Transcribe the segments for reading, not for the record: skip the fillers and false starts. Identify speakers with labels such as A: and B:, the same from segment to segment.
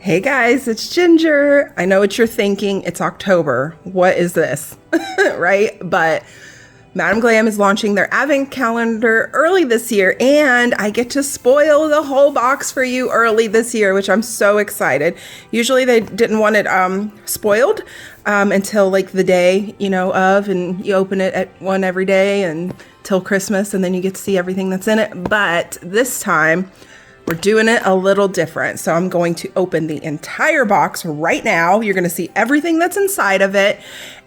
A: Hey guys, it's Ginger. I know what you're thinking. It's October. What is this? Right? But Madam Glam is launching their advent calendar early this year, and I get to spoil the whole box for you early this year, which I'm so excited. Usually they didn't want it spoiled until like the day, of, and you open it at one every day until Christmas, and then you get to see everything that's in it. But this time, we're doing it a little different. So I'm going to open the entire box right now. You're going to see everything that's inside of it,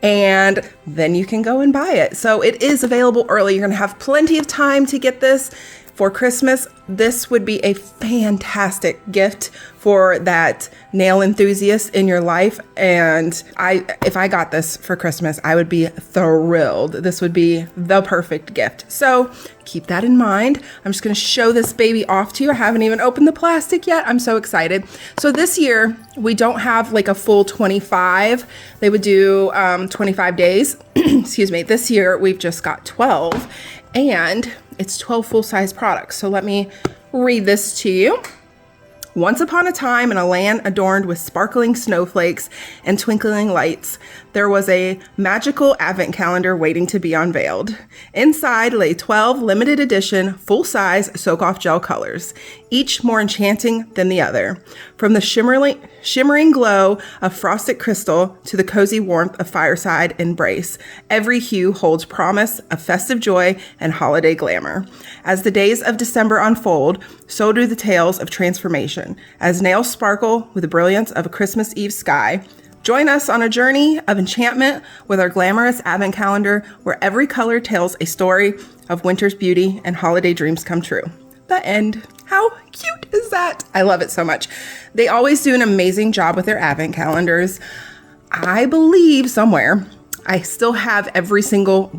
A: and then you can go and buy it. So it is available early. You're going to have plenty of time to get this for Christmas. This would be a fantastic gift for that nail enthusiast in your life. And if I got this for Christmas, I would be thrilled. This would be the perfect gift. So keep that in mind. I'm just going to show this baby off to you. I haven't even opened the plastic yet. I'm so excited. So this year we don't have like a full 25. They would do 25 days. Excuse me. This year we've just got 12, and it's 12 full-size products. So let me read this to you. Once upon a time, in a land adorned with sparkling snowflakes and twinkling lights, there was a magical advent calendar waiting to be unveiled. Inside lay 12 limited edition, full-size soak-off gel colors, each more enchanting than the other. From the shimmering glow of frosted crystal to the cozy warmth of fireside embrace, every hue holds promise of festive joy and holiday glamour. As the days of December unfold, so do the tales of transformation. As nails sparkle with the brilliance of a Christmas Eve sky, join us on a journey of enchantment with our glamorous advent calendar, where every color tells a story of winter's beauty and holiday dreams come true. The end. How cute is that? I love it so much. They always do an amazing job with their advent calendars. I believe somewhere I still have every single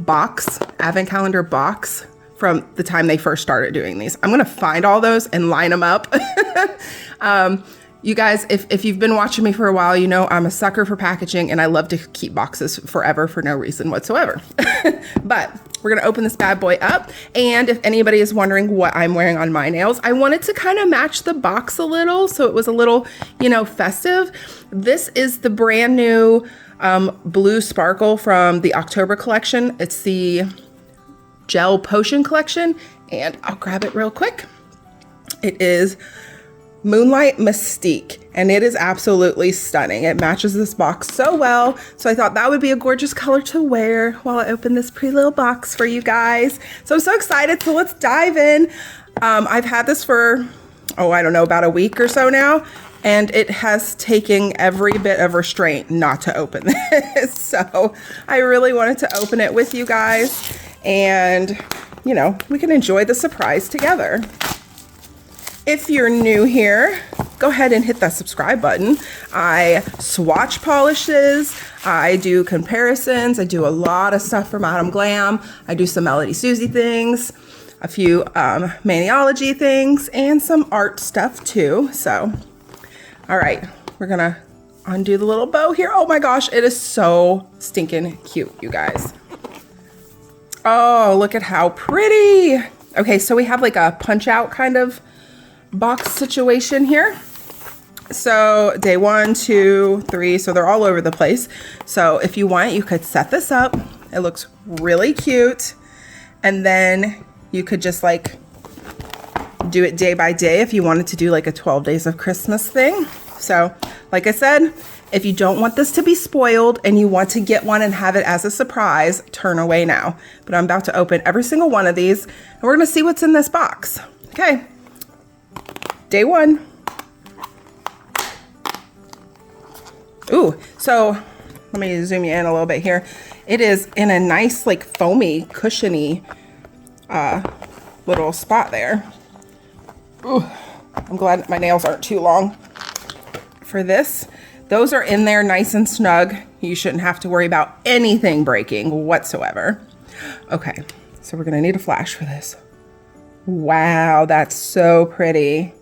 A: advent calendar box from the time they first started doing these. I'm gonna find all those and line them up. You guys, if you've been watching me for a while, you know I'm a sucker for packaging, and I love to keep boxes forever for no reason whatsoever. But we're gonna open this bad boy up, and if anybody is wondering what I'm wearing on my nails, I wanted to kind of match the box a little, so it was a little, festive. This is the brand new blue sparkle from the October collection. It's the Gel Potion collection, and I'll grab it real quick. It is Moonlight Mystique, and it is absolutely stunning. It matches this box so well, so I thought that would be a gorgeous color to wear while I open this pretty little box for you guys. So I'm so excited, so let's dive in. I've had this for, about a week or so now, and it has taken every bit of restraint not to open this. So I really wanted to open it with you guys, and we can enjoy the surprise together. If you're new here, go ahead and hit that subscribe button. I swatch polishes, I do comparisons, I do a lot of stuff for Madam Glam. I do some Melody Susie things, a few Maniology things, and some art stuff too. So, all right, we're gonna undo the little bow here. Oh my gosh, it is so stinking cute, you guys. Oh, look at how pretty. Okay, so we have like a punch out kind of box situation here. So day 1, 2, 3, so they're all over the place. So if you want, you could set this up. It looks really cute. And then you could just like do it day by day if you wanted to do like a 12 days of Christmas thing. So like I said, if you don't want this to be spoiled and you want to get one and have it as a surprise, turn away now. But I'm about to open every single one of these, and we're gonna see what's in this box. Okay. Day 1. Ooh, so let me zoom you in a little bit here. It is in a nice, like foamy, cushiony little spot there. Ooh, I'm glad my nails aren't too long for this. Those are in there nice and snug. You shouldn't have to worry about anything breaking whatsoever. Okay, so we're gonna need a flash for this. Wow, that's so pretty.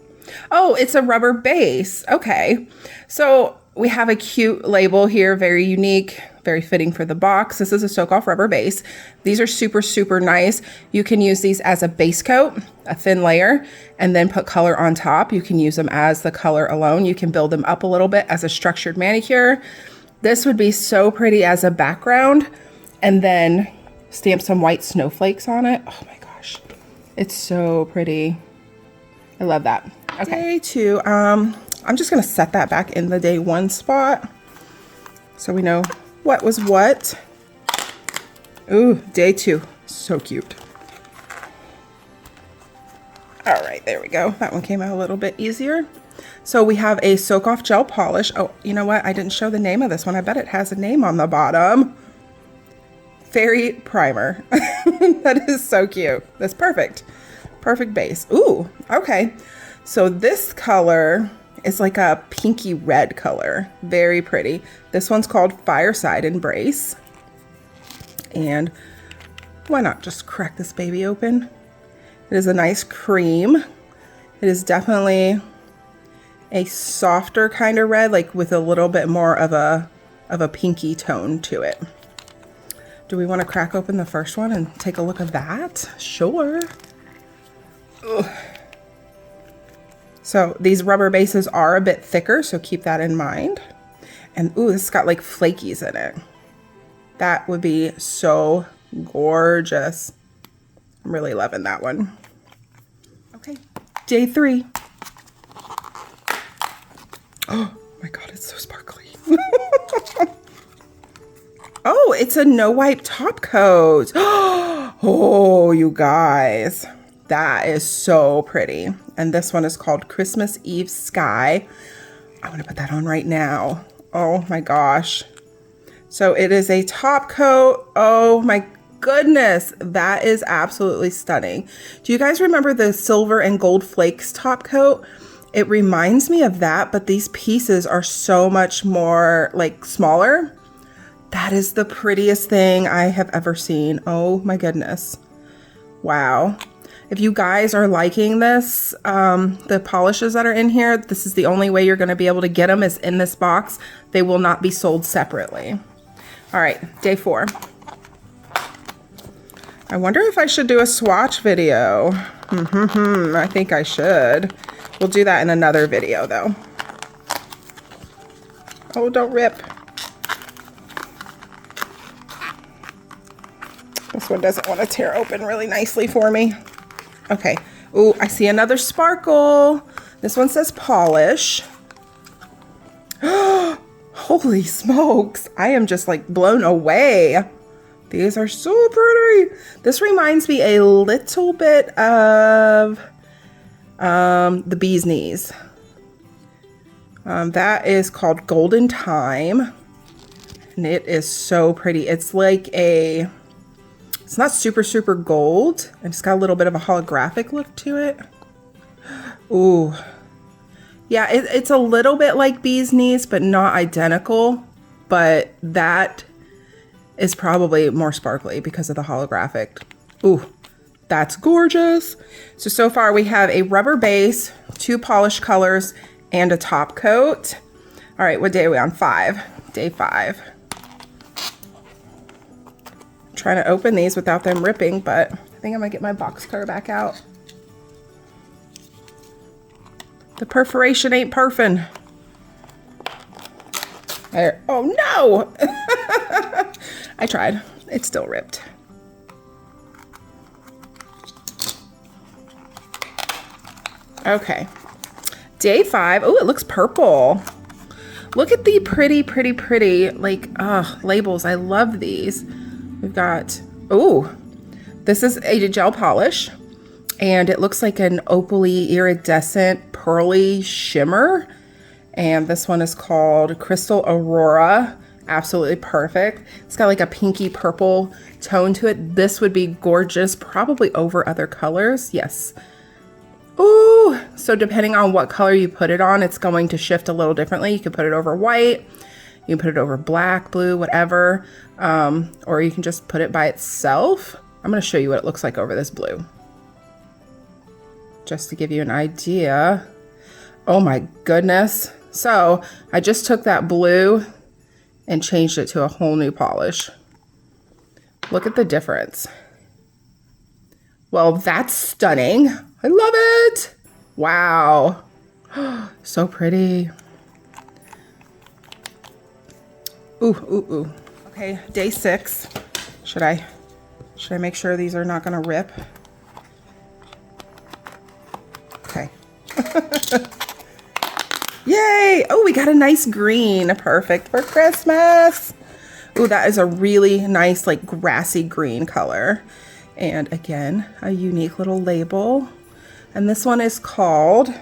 A: Oh, it's a rubber base. Okay, so we have a cute label here, very unique, very fitting for the box. This is a soak off rubber base. These are super, super nice. You can use these as a base coat, a thin layer, and then put color on top. You can use them as the color alone. You can build them up a little bit as a structured manicure. This would be so pretty as a background, and then stamp some white snowflakes on it. Oh my gosh, it's so pretty. I love that. Okay, day 2. I'm just gonna set that back in the day 1 spot so we know what was what. Ooh, day 2, so cute. All right, there we go. That one came out a little bit easier. So we have a soak off gel polish. Oh, you know what? I didn't show the name of this one. I bet it has a name on the bottom. Fairy Primer. That is so cute. That's perfect. Perfect base. Ooh, okay. So this color is like a pinky red color. Very pretty. This one's called Fireside Embrace. And why not just crack this baby open? It is a nice cream. It is definitely a softer kind of red, like with a little bit more of a pinky tone to it. Do we want to crack open the first one and take a look at that? Sure. Ugh. So these rubber bases are a bit thicker, so keep that in mind. And ooh, this has got like flakies in it. That would be so gorgeous. I'm really loving that one. Okay, day 3. Oh my God, it's so sparkly. Oh, it's a no wipe top coat. Oh, you guys, that is so pretty. And this one is called Christmas Eve Sky. I'm gonna put that on right now. Oh my gosh. So it is a top coat. Oh my goodness, that is absolutely stunning. Do you guys remember the silver and gold flakes top coat? It reminds me of that, but these pieces are so much more like smaller. That is the prettiest thing I have ever seen. Oh my goodness. Wow. If you guys are liking this, the polishes that are in here, this is the only way you're going to be able to get them is in this box. They will not be sold separately. All right, day 4. I wonder if I should do a swatch video. I think I should. We'll do that in another video though. Oh, don't rip. This one doesn't want to tear open really nicely for me. Okay. Ooh, I see another sparkle. This one says polish. Holy smokes. I am just like blown away. These are so pretty. This reminds me a little bit of the bee's knees. That is called Golden Time. And it is so pretty. It's like a... It's not super, super gold. And it's got a little bit of a holographic look to it. Ooh. Yeah, it's a little bit like bee's knees, but not identical. But that is probably more sparkly because of the holographic. Ooh, that's gorgeous. So far we have a rubber base, 2 polish colors, and a top coat. All right, what day are we on? 5. Day 5. Trying to open these without them ripping, but I think I'm gonna get my box cutter back out. The perforation ain't perfing. There. Oh no! I tried. It's still ripped. Okay. Day 5. Oh, it looks purple. Look at the pretty, pretty, pretty like labels. I love these. We've got, oh, this is a gel polish, and it looks like an opaly, iridescent, pearly shimmer. And this one is called Crystal Aurora. Absolutely perfect. It's got like a pinky purple tone to it. This would be gorgeous, probably over other colors. Yes. Ooh, so depending on what color you put it on, it's going to shift a little differently. You can put it over white. You can put it over black, blue, whatever, or you can just put it by itself. I'm going to show you what it looks like over this blue, just to give you an idea. Oh my goodness. So I just took that blue and changed it to a whole new polish. Look at the difference. Well, that's stunning. I love it. Wow. So pretty. Ooh, ooh, ooh. Okay, day 6. Should I make sure these are not gonna rip? Okay. Yay! Oh, we got a nice green. Perfect for Christmas. Ooh, that is a really nice, like, grassy green color. And again, a unique little label. And this one is called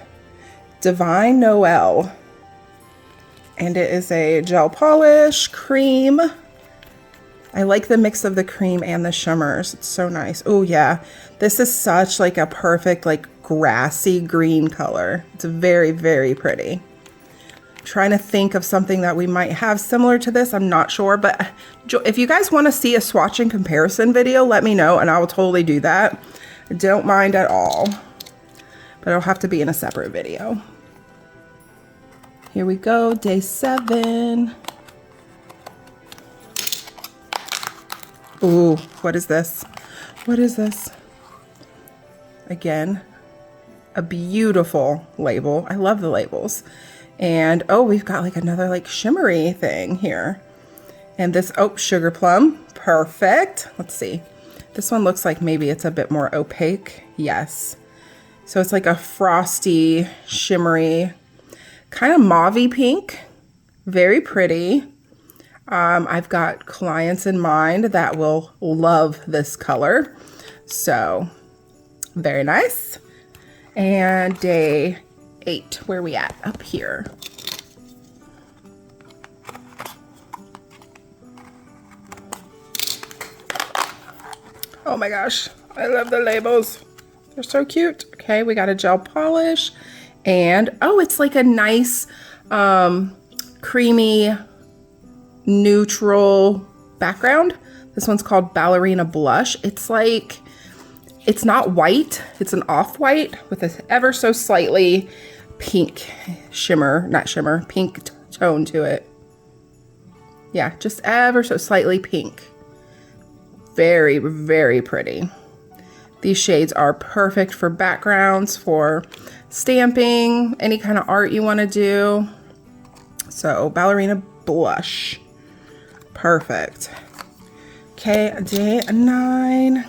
A: Divine Noel. And it is a gel polish, cream. I like the mix of the cream and the shimmers. It's so nice. Oh yeah, this is such like a perfect like grassy green color. It's very, very pretty. Trying to think of something that we might have similar to this. I'm not sure, but if you guys want to see a swatch and comparison video, let me know and I will totally do that. I don't mind at all, but it'll have to be in a separate video. Here we go, day 7. Ooh, what is this? What is this? Again, a beautiful label. I love the labels. And oh, we've got like another like shimmery thing here. And this, oh, sugar plum, perfect. Let's see. This one looks like maybe it's a bit more opaque. Yes. So it's like a frosty, shimmery, kind of mauvey pink, very pretty. I've got clients in mind that will love this color. So very nice. And day 8, where are we at? Up here. Oh my gosh, I love the labels. They're so cute. Okay, we got a gel polish. And oh, it's like a nice creamy neutral background. This one's called Ballerina Blush. It's like, it's not white, it's an off-white with a ever so slightly pink shimmer, not shimmer, pink tone to it. Yeah, just ever so slightly pink. Very, very pretty. These shades are perfect for backgrounds, for stamping, any kind of art you want to do. So Ballerina Blush, perfect. Okay, day 9.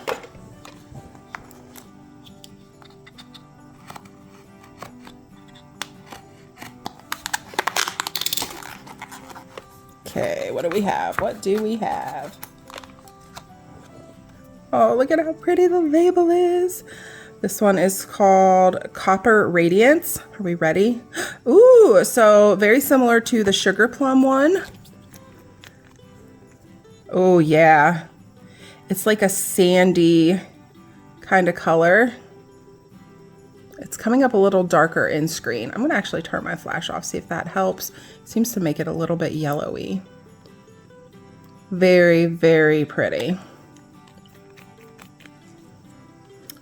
A: Okay, what do we have? What do we have? Oh, look at how pretty the label is. This one is called Copper Radiance. Are we ready? Ooh, so very similar to the Sugar Plum one. Oh yeah. It's like a sandy kind of color. It's coming up a little darker in screen. I'm gonna actually turn my flash off, see if that helps. It seems to make it a little bit yellowy. Very, very pretty.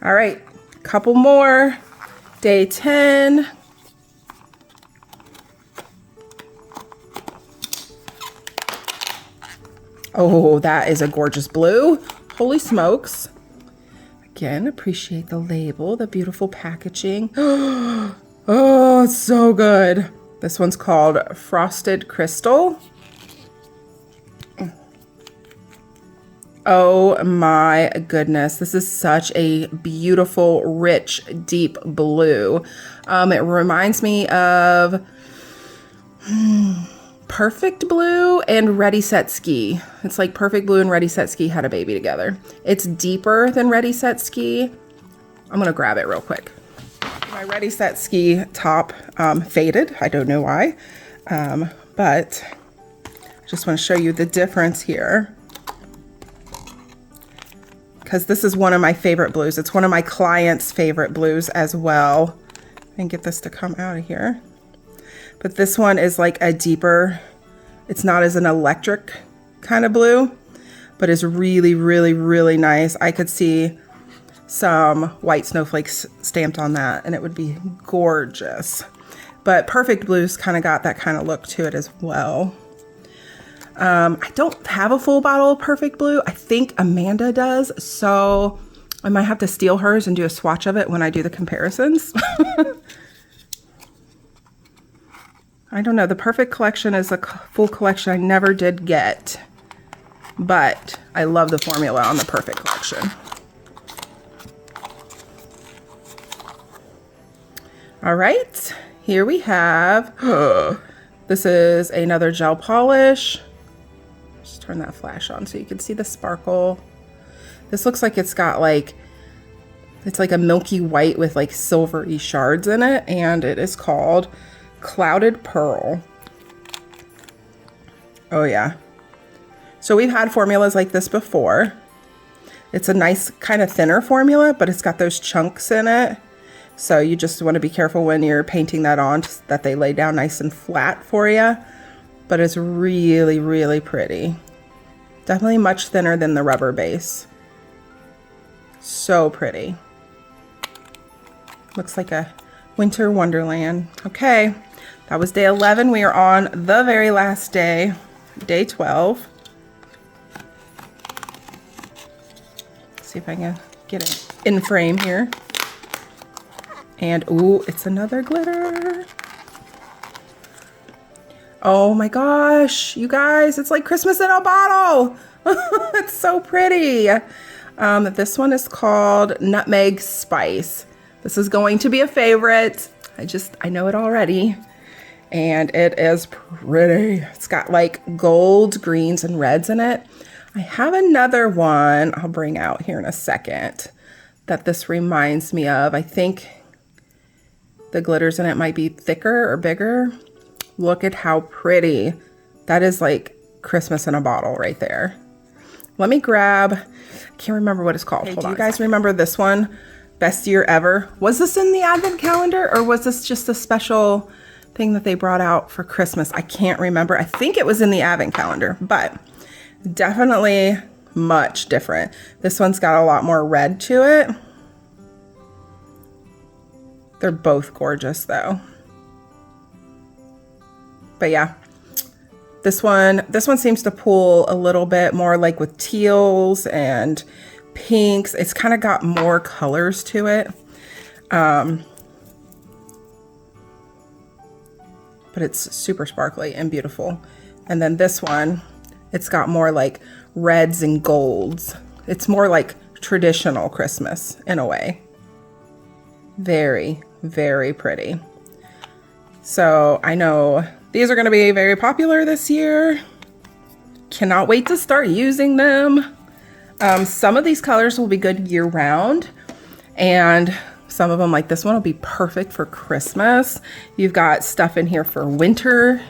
A: All right, couple more. Day 10. Oh, that is a gorgeous blue. Holy smokes. Again, appreciate the label, the beautiful packaging. Oh, it's so good. This one's called Frosted Crystal. Oh my goodness, this is such a beautiful, rich, deep blue. It reminds me of Perfect Blue and Ready Set Ski. It's like Perfect Blue and Ready Set Ski had a baby together. It's deeper than Ready Set Ski. I'm gonna grab it real quick. My Ready Set Ski top faded. I don't know why, but I just want to show you the difference here, because this is one of my favorite blues. It's one of my clients' favorite blues as well. And get this to come out of here. But this one is like a deeper, it's not as an electric kind of blue, but is really, really, really nice. I could see some white snowflakes stamped on that and it would be gorgeous. But Perfect Blue's kind of got that kind of look to it as well. I don't have a full bottle of Perfect Blue. I think Amanda does, so I might have to steal hers and do a swatch of it when I do the comparisons. I don't know. The Perfect collection is a full collection I never did get, but I love the formula on the Perfect collection. All right, here we have, this is another gel polish. Just turn that flash on so you can see the sparkle. This looks like it's got like, it's like a milky white with like silvery shards in it, and it is called Clouded Pearl. Oh yeah. So we've had formulas like this before. It's a nice kind of thinner formula, but it's got those chunks in it. So you just want to be careful when you're painting that on that they lay down nice and flat for you. But it's really, really pretty. Definitely much thinner than the rubber base. So pretty. Looks like a winter wonderland. Okay, that was day 11. We are on the very last day, day 12. Let's see if I can get it in frame here. And ooh, it's another glitter. Oh my gosh, you guys, it's like Christmas in a bottle. It's so pretty. This one is called Nutmeg Spice. This is going to be a favorite. I know it already. And it is pretty. It's got like golds, greens, and reds in it. I have another one I'll bring out here in a second that this reminds me of. I think the glitters in it might be thicker or bigger. Look at how pretty. That is like Christmas in a bottle right there. Let me grab, I can't remember what it's called. Hold on. Do you guys remember this one? Best year ever. Was this in the advent calendar, or was this just a special thing that they brought out for Christmas? I can't remember. I think it was in the advent calendar, but definitely much different. This one's got a lot more red to it. They're both gorgeous though. But yeah, this one seems to pull a little bit more like with teals and pinks. It's kind of got more colors to it. But it's super sparkly and beautiful. And then this one, it's got more like reds and golds. It's more like traditional Christmas in a way. Very, very pretty. So I know these are going to be very popular this year. Cannot wait to start using them. Some of these colors will be good year round, and some of them, like this one, will be perfect for Christmas. You've got stuff in here for winter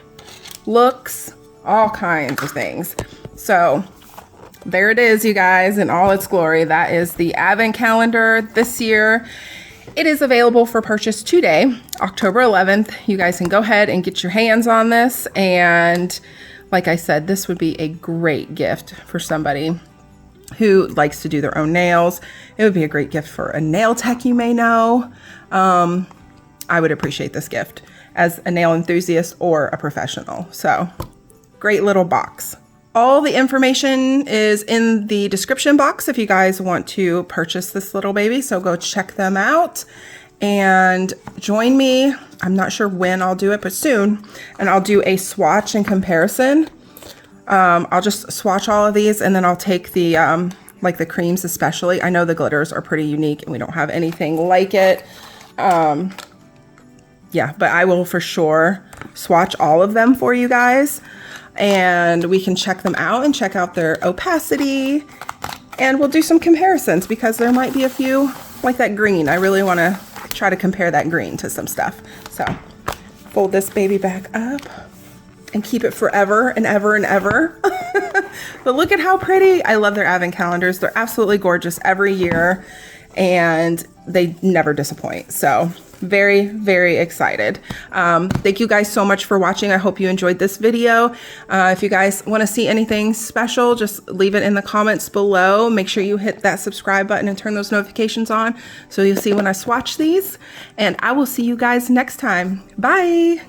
A: looks, all kinds of things. So there it is, you guys, in all its glory. That is the advent calendar this year. It is available for purchase today, October 11th. You guys can go ahead and get your hands on this. And like I said, this would be a great gift for somebody who likes to do their own nails. It would be a great gift for a nail tech you may know. I would appreciate this gift as a nail enthusiast or a professional. So great little box. All the information is in the description box if you guys want to purchase this little baby. So go check them out and join me. I'm not sure when I'll do it, but soon. And I'll do a swatch and comparison. I'll just swatch all of these, and then I'll take the, like the creams especially. I know the glitters are pretty unique and we don't have anything like it. Yeah, but I will for sure swatch all of them for you guys. And we can check them out and check out their opacity, and we'll do some comparisons because there might be a few like that green. I really want to try to compare that green to some stuff. So fold this baby back up and keep it forever and ever and ever. But look at how pretty. I love their advent calendars. They're absolutely gorgeous every year, and they never disappoint. So very, very excited. Thank you guys so much for watching. I hope you enjoyed this video. If you guys want to see anything special, just leave it in the comments below. Make sure you hit that subscribe button and turn those notifications on so you'll see when I swatch these. And I will see you guys next time. Bye.